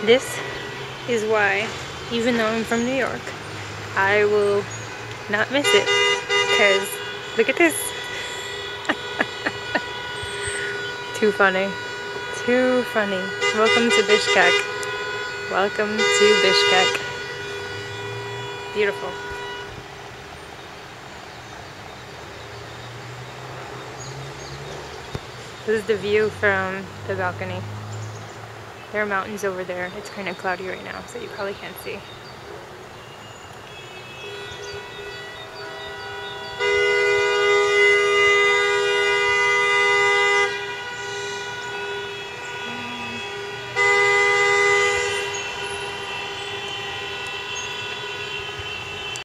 This is why, even though I'm from New York, I will not miss it. Because look at this. Too funny. Too funny. Welcome to Bishkek. Welcome to Bishkek. Beautiful. This is the view from the balcony. There are mountains over there. It's kind of cloudy right now, so you probably can't see.